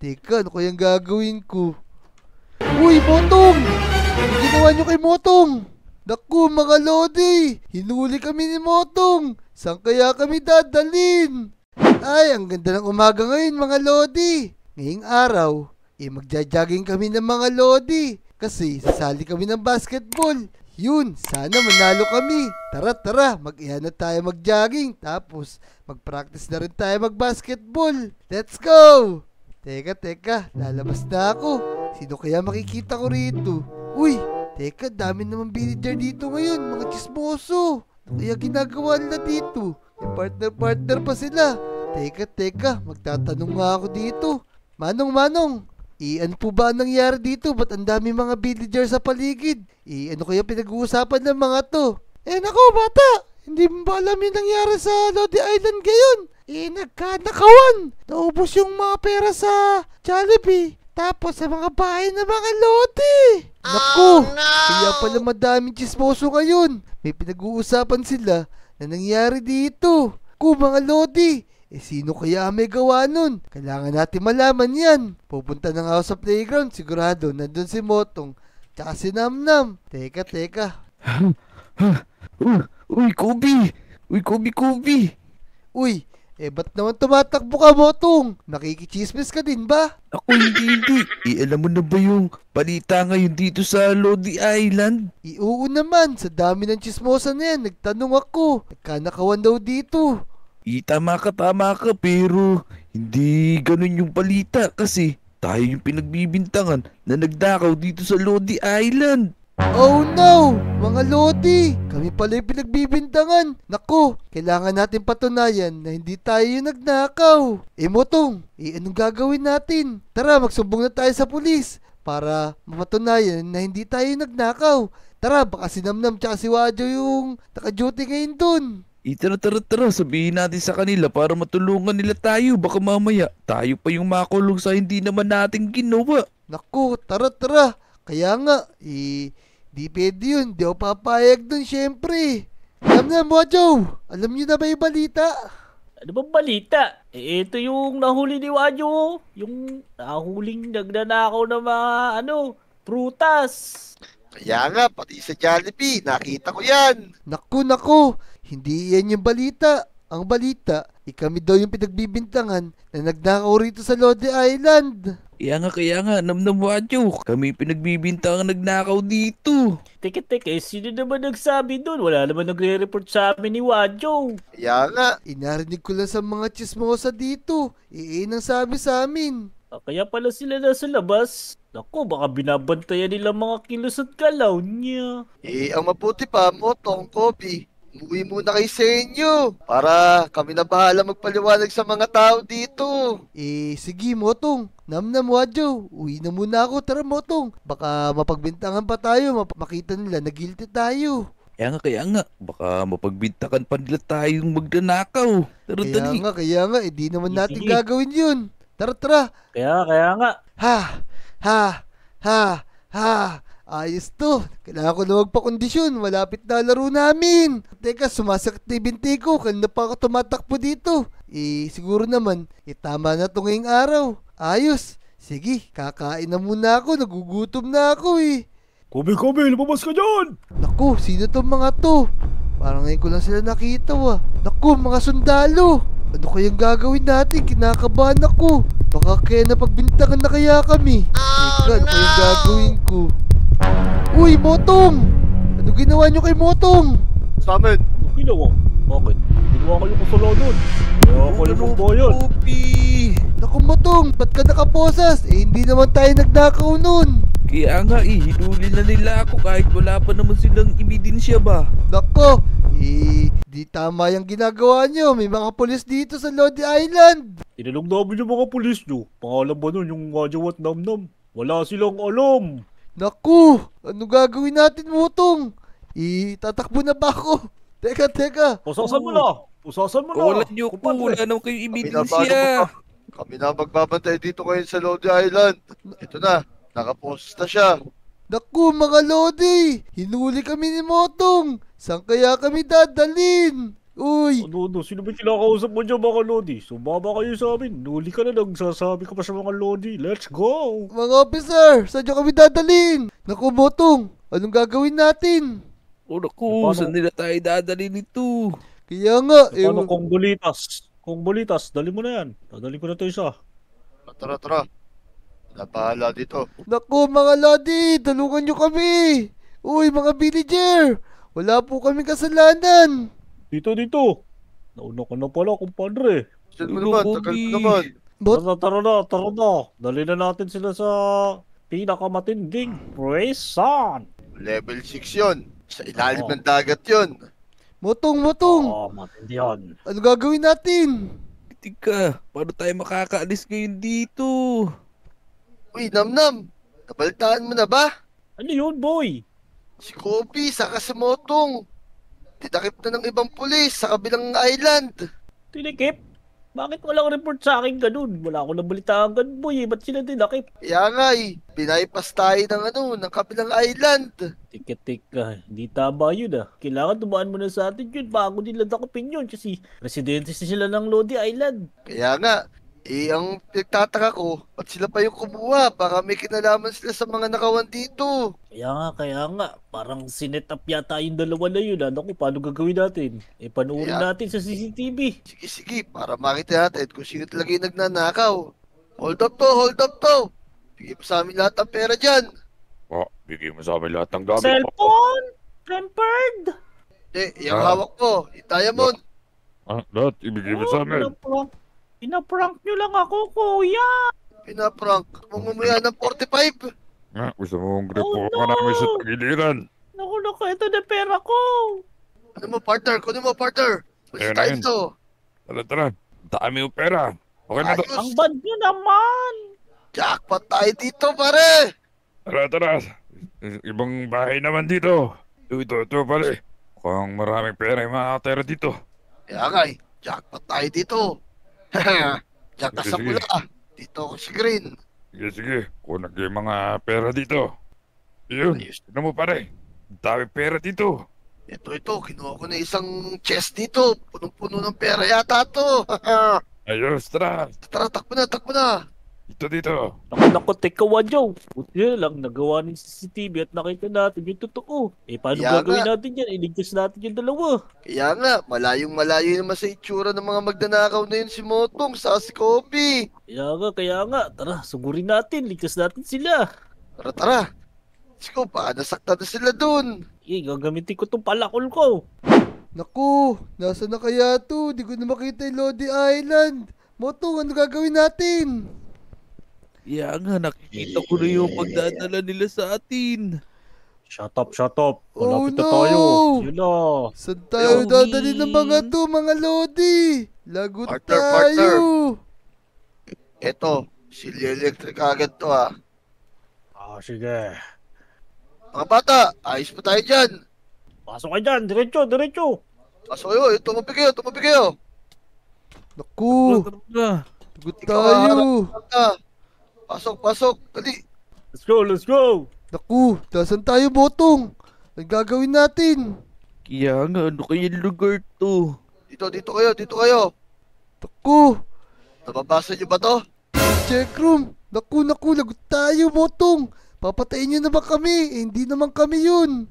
Teka, ano kayang gagawin ko? Uy, Motong! Ano ginawa nyo kay Motong? Naku, mga Lodi! Hinuli kami ni Motong! Saan kaya kami dadalhin? Ay, ang ganda ng umaga ngayon, mga Lodi! Ngayong araw, magja-jogging kami ng mga Lodi. Kasi sasali kami ng basketball. Yun, sana manalo kami. Tara, tara, mag-iyan na tayo mag-jogging. Tapos, mag-practice na rin tayo mag-basketball. Let's go! Teka, lalabas na ako. Sino kaya makikita ko rito? Uy, teka, dami naman villager dito ngayon, mga chismoso. Ano kaya ginagawa nila dito? Partner pa sila. Teka, magtatanong nga ako dito. Manong, ano po ba ang nangyari dito? Ba't ang dami mga villager sa paligid? Ano kaya pinag-uusapan ng mga to? Nako bata, hindi mo ba alam yung nangyari sa Lodi Island ngayon? Nagkanakawan. Naubos yung mga pera sa Jollibee. Tapos sa mga bahay ng mga Lodi. Naku, kaya pala madaming chismoso ngayon. May pinag-uusapan sila na nangyari dito. Naku mga Lodi, sino kaya may gawa nun? Kailangan natin malaman yan. Pupunta na nga ako sa playground. Sigurado nandun si Motong tsaka si Namnam. Teka. Uy, Kobe! Uy, ba't naman tumatakbo ka, Motong? Nakikichismis ka din ba? Ako hindi. Alam mo na ba yung balita ngayon dito sa Lodi Island? Oo naman, sa dami ng chismosa na yan, nagtanong ako. Nagkanakawan daw dito. Tama ka, pero hindi ganun yung balita kasi tayo yung pinagbibintangan na nagdakaw dito sa Lodi Island. Oh no! Mga Lodi! Kami pala yung pinagbibintangan. Naku, kailangan natin patunayan na hindi tayo yung nagnakaw. Motong, anong gagawin natin? Tara, magsumbong na tayo sa pulis para mapatunayan na hindi tayo yung nagnakaw. Tara, baka si Namnam tsaka si Wadjo yung naka-duty ngayon dun. Tara, sabihin natin sa kanila para matulungan nila tayo. Baka mamaya tayo pa yung makulong sa hindi naman natin ginawa. Naku, tara. Kaya nga, di pwede yun. Di ako papayag dun, syempre. Namnam, Wadjo, alam nyo na ba yung balita? Ano bang balita? Ito yung nahuli ni Wadjo. Yung nahuling nagnanakaw ng mga, prutas. Kaya nga, pati sa Jollibee, nakita ko yan. Naku, hindi yan yung balita. Ang balita, kami daw yung pinagbibintangan na nagnakaw rito sa Lodi Island. Kaya nga, Namnam Wadjo, kami pinagbibintangan nagnakaw dito. Teka, sino naman nagsabi doon? Wala naman nagre-report sa amin ni Wadjo. Kaya nga. Narinig ko lang sa mga chismosa dito. Nang sabi sa amin. Kaya pala sila nasa labas. Naku, baka binabantayan nila mga kilos at galaw niya. Ang mabuti pa, Motong, Kobe, umuwi muna kayo sa inyo para kami na bahala magpaliwanag sa mga tao dito. Sige, Motong. Namnam, Wadjo, uwi na muna ako. Tara, Motong. Baka mapagbintangan pa tayo. Makita nila na guilty tayo. Kaya nga, baka mapagbintakan pa nila tayong magnanakaw. Tara, dali. Kaya nga, di naman natin gagawin yun. Tara. Kaya nga. Ha. Ayos to. Kailangan ko na magpakondisyon. Malapit na laro namin. Teka, sumasakit na yung binti ko. Kanina pa ako tumatakbo dito. Siguro naman, tama na to ngayong araw. Ayos. Sige, kakain na muna ako. Nagugutom na ako Kobe, lumabas ka dyan! Naku, sino tong mga to? Parang ngayon ko lang sila nakita Naku, mga sundalo. Ano kayang gagawin natin? Kinakabahan ako. Baka kaya napagbintangan na kaya kami. Teka, ano kayang gagawin ko? Uy, Motong! Ano ginawa nyo kay Motong? Sa amin. Ginawa? Bakit? Ginawa kayo kasalanan. Kaya ako lang ng bayan. Naku, Motong, ba't ka nakaposas? Hindi naman tayo nagnakaw nun. Kaya nga hinuli na nila ako kahit wala pa naman silang ebidensya ba? Nako, di tama yung ginagawa nyo. May mga pulis dito sa Lodi Island. Tinanong namin yung mga pulis nyo. Pangalan ba nun yung Wadjo at Namnam? Wala silang alam. Naku, ano gagawin natin, Motong? Tatakbo na ba ako? Teka. Pusasan mo na. Wala niyo po, wala naman kayong ebidensya. Kami na magbabantay dito ngayon sa Lodi Island. Ito na, nakapost na siya. Naku, mga Lodi, hinuli kami ni Motong. Saan kaya kami dadalhin? Uy, Ano, sino ba kinakausap mo dyan mga Lodi? Sumama kayo sa amin. Nuli ka na, nagsasabi ka pa sa mga Lodi. Let's go! mga officer, saan nyo kami dadalhin? Naku, Motong, anong gagawin natin? O naku, Paano? saan nila tayo dadali nito? Kaya nga, Paano kung bulitas? Kung bulitas, dali mo na yan. Dadali ko na ito isa. Tara, tara. Wala bahala dito. naku mga Lodi, tulungan nyo kami. Uy, mga villager, wala po kaming kasalanan. Dito. Nauna ka na pala, kumpadre. Saan mo Ulo, naman? Kobe. Tagal mo naman. Tara na. Dali na natin sila sa pinakamatinding prison. Level 6 yun. Sa ilalim Oo. ng dagat yun. Motong, Matindi yan. ano gagawin natin? Tika, paano tayo makakaalis ngayon dito? Uy, Namnam. Nabalitaan mo na ba? Ano yun, boy? Si Kobe, saka si Motong. Tinakip na ng ibang pulis sa kabilang island. Tinikip? Bakit walang report sa akin ganun? Wala akong nabalitaan ganun, boy. Ba't sila tinakip? Kaya nga binaypas tayo ng kabilang island. Tika. Hindi tama yun ah. Kailangan dumaan mo na sa atin yun bago nila takupin yun kasi residente sila ng Lodi Island. Kaya nga, ang pinagtataka ko, ba't sila pa yung kumuha? Baka may kinalaman sila sa mga nakawan dito. Kaya nga. Parang sinet up yata yung dalawa na yun ah. Naku, paano gagawin natin? Panuorin Kaya- natin sa CCTV. Sige, para makita natin kung sino talaga yung nagnanakaw. Hold up to. Bigay mo sa amin lahat ng pera dyan. Bigay mo sa amin lahat ng gamit mo. Cellphone? Tempered? Yung hawak mo, yung diamond. Lahat, ibigay mo sa amin. Pinaprank nyo lang ako, kuya. Pinaprank. Mamumuya ng 45. Gusto mong gripo Oh, ka no! namin sa tagiliran. Naku, ito na pera ko. Ano mo, partner? Kunin mo, partner. Basta Ayun, tayo ayun. dito. Tara. Dami yung pera. Okay na to. Ayos. Ang bad nyo naman. Jackpot tayo dito, pare. Tara. Ibang bahay naman dito. Ito pare. Mukhang maraming pera yung makakatera dito. Kaya nga jackpot tayo dito. Diyan ka sa Sige. pula. Dito ako si Green. Sige. Kunan ko yung mga pera dito. Yun. Ayos. Tignan mo pare. Ang dami pera dito. Ito, kinuha ko na isang chest dito. Punong-puno ng pera yata to. Ayos, tara. Tara, takbo na. Dito. Naku, teka, Wadyo. Buti na lang, nagawa ng CCTV at nakita natin yung totoo. Paano Kaya gagawin nga. natin yan? Iligtas natin yung dalawa. Kaya nga, malayong-malayo naman sa itsura ng mga magnanakaw na yun si Motong sa si Kobe. Kaya nga. Tara, sugurin natin. Ligtas natin sila. Tara. Siko, baka nasaktan na sila dun. Gagamitin ko tong palakol ko. Naku, nasa na kaya to? Di ko na makita yung Lodi Island. Motong, ano gagawin natin? Kaya nga, nakikita ko na yung pagdadala nila sa atin. Shut up. Oh, Malapit na no! tayo. Yun na. Saan tayo Lodi. dadalhin ng mga to, mga Lodi? Lagot Partner. tayo. Eto, Silya Electric agad to ha. Sige. Mga bata, ayos pa tayo dyan. Pasok kayo dyan. Diretso. Pasok kayo, tumabi kayo. Naku, Tara. lagot Ikaw, tayo. Bata, pasok, dali. Let's go. Naku, dasan tayo, Motong? Ang gagawin natin? Kaya nga, ano kayang lugar to? Dito kayo. Naku, Nababasa niyo ba to? check room. Naku, lagot tayo, Motong. Papatayin niyo na ba kami? Hindi naman kami yun.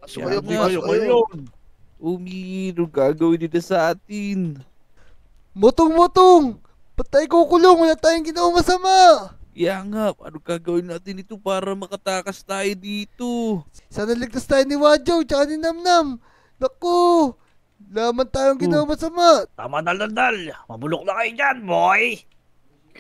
Pasok Kaya kayo, nga, pasok kayo. Umiro, gagawin nila sa atin. Motong! Patay kukulong, wala tayong ginawang masama. Kaya nga, paano gagawin natin ito para makatakas tayo dito? Sana ligtas tayo ni Wadjaw tsaka ni Namnam. Naku, laman tayong ginawang masama. Tama na landal. Mabulok na kayo dyan, boy.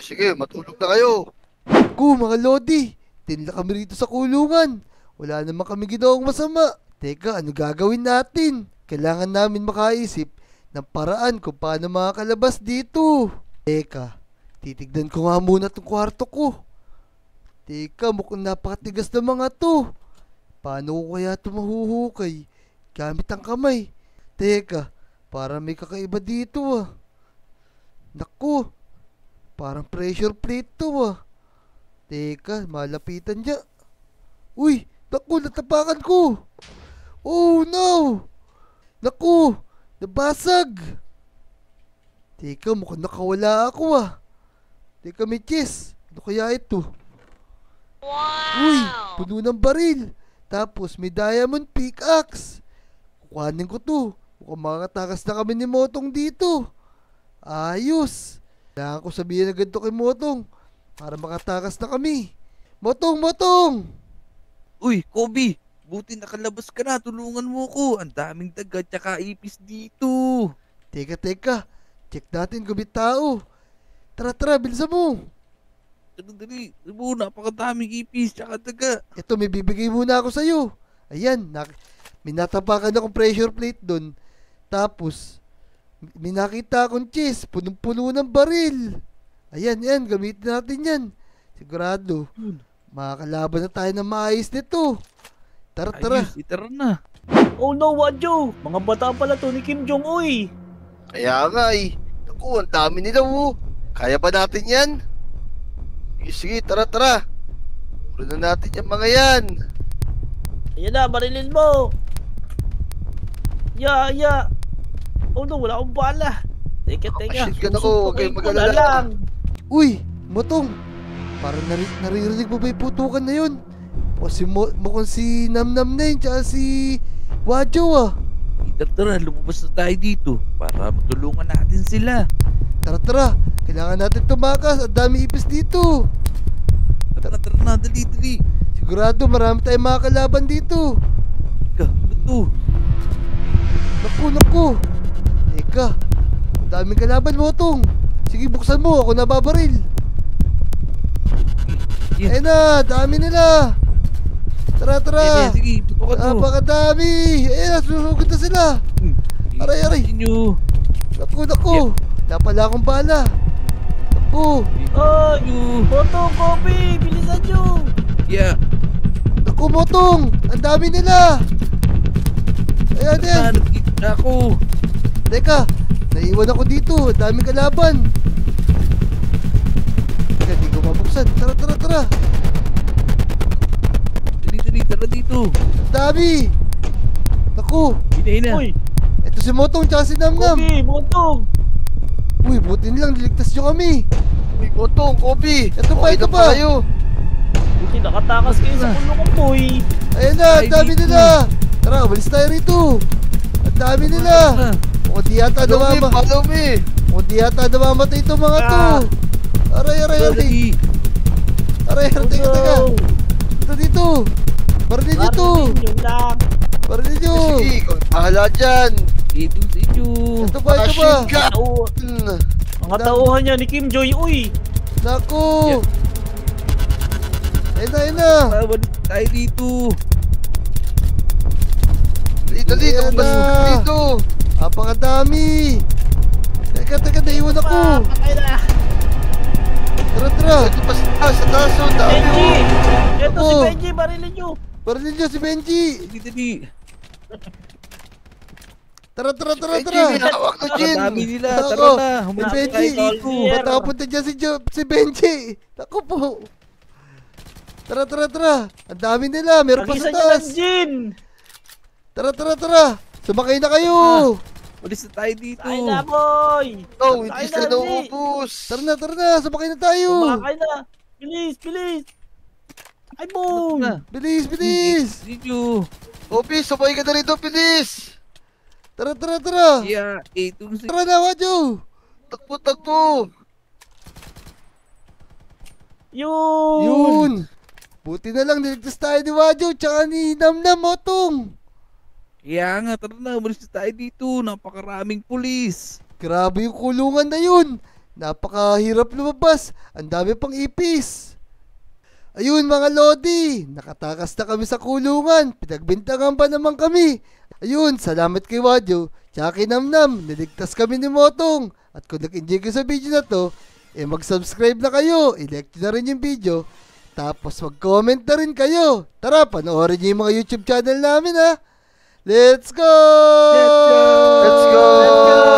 Sige, matulog na kayo. Naku, mga Lodi, tinila kami rito sa kulungan. Wala naman kami ginawang masama. Teka, ano gagawin natin? Kailangan namin makaisip ng paraan kung paano makakalabas dito. Teka, titignan ko nga muna itong kwarto ko. Teka, mukhang napakatigas na mga to. Paano ko kaya ito mahuhukay? Gamit ang kamay. Teka, parang may kakaiba dito ah. Naku, parang pressure plate to ah. Teka, malapitan niya. Uy, naku, natapakan ko. Oh no! Naku, Nabasag! Teka, mukhang nakawala ako ah. Teka, Mitchis. Ano kaya ito? Uy, puno ng baril. Tapos may diamond pickaxe. Kukuhanin ko to. Mukhang makakatakas na kami ni Motong dito. Ayos. Kailangan ko sabihin agad to kay Motong para makatakas na kami. Motong, Motong! Uy, Kobe, buti nakalabas ka na. Tulungan mo ko. Ang daming daga tsaka ipis dito. Teka. Check natin kung may tao. Tara, bilisan mo. Dali. Napakadaming ipis tsaka daga. Ito, may bibigay muna ako sa'yo. Ayan, may natapakan akong pressure plate doon. Tapos, may nakita akong chest, punong-puno ng baril. Ayan, gamitin natin yan. Sigurado, makakalaban na tayo ng maayos nito. Tara. Ayos, tara na. Oh no, Wadyo! Mga bata pala to ni Kim Jong-un. Kaya nga eh. Naku, ang dami nila oh. Kaya ba natin yan? Sige, tara. Puro na natin yung mga yan. Ayan na, barilin mo! Ya! Oh no, wala akong bala. Teka. Shit ka na ko, huwag kayong Susuntukin ko na mag-alala. lang. Uy, Motong. Parang naririnig mo ba yung putukan na yun? Mukhang si Namnam na yun, tsaka si Wadyo ah. Tara, lumabas na tayo dito para matulungan natin sila. Tara. Kailangan natin tumakas. Ang dami ipis dito. Tara na, dali. Sigurado marami tayong makakalaban dito. Ano to? Naku. Teka. Ang daming kalaban, Motong. Sige, buksan mo. Ako nababaril. Yeah. Ayun na, dami nila. Tara. Sige, putukan mo. Napakadami. Ayun na, susugod na sila. Aray. Inyo. Naku. Wala pala akong bala. Naku. Ay! Motong, Kobe! Bilisan nyo! Yeah. Naku, Motong. Ang dami nila. Ayan. Nandito na ako. Teka, naiwan ako dito. Ang daming kalaban. Teka, di ko mabuksan. Tara. Dali, tara dito. Ang dami. Naku, Hinahin na. Uy! ito si Motong tsaka si Namnam. Kobe! Motong! Uy, buti nilang niligtas nyo kami. Uy, Motong, Kobe. Ito pa, Okay ito na pa. kayo. Buti nakatakas kayo sa kulungan, boy! Ayan na, ang Ay, dami dito. nila. Tara, umalis tayo rito. Ang dami nila. Tara. Mukhang di yata Follow me. Mukhang di yata namamatay itong mga to. Aray. Dali. Teka. Dito. Barilin nyo to. Barilin nyo lang! Barilin nyo. Sige, ikaw bahala dyan. Ito sa inyo. Ito pa. Machine gun. Mga tauhan niya ni Kim Joy, uy! Naku. Ayun na. Balik tayo dito. Dali, Ayan lumabas na. ka dito. Napakadami. Teka, naiwan ako. Patay na! Tara. Ito pa sa taas, oh, dami Benji! oh. Ito Ako. si Benji, barilin nyo! Barilin nyo si Benji. Dali. Tara. Benji, may hawak na Jin. Dami nila. Ako. Tara na. Si Humanap Benji. tayo dito. Soldier. Ba't nakapunta dyan si Benji? Naku po. Tara. Ang dami nila. Meron pa sa Pag-isa nyo ng taas. Jin! Tara. Sumakay na kayo. Ulis na tayo dito. Tayo na, boy! No, hindi Tayo sila na, Benji. nauubos. Tara na. Sumakay na tayo. Kumakay na! Bilis! Ay, boom! Bilis. Dito. Kobe, sabay ka na rito, bilis. Tara. Yeah. Ito sa Tara na, Wadyo. Takbo. Yun! Buti na lang niligtas tayo ni Wadyo tsaka ni Namnam, Motong. Kaya nga, tara na. Umalis na tayo dito. Napakaraming pulis. Grabe yung kulungan na yun. Napakahirap lumabas. Ang dami pang ipis. Ayun mga Lodi, nakatakas na kami sa kulungan. Pinagbintangan pa naman kami. Ayun, salamat kay Wadyo. Tsaka kay Namnam, niligtas kami ni Motong. At kung nag-enjoy kayo sa video na to, mag-subscribe na kayo. I-like nyo na rin yung video. Tapos mag-comment na rin kayo. Tara, panoorin nyo yung mga YouTube channel namin ha. Let's go! Let's go.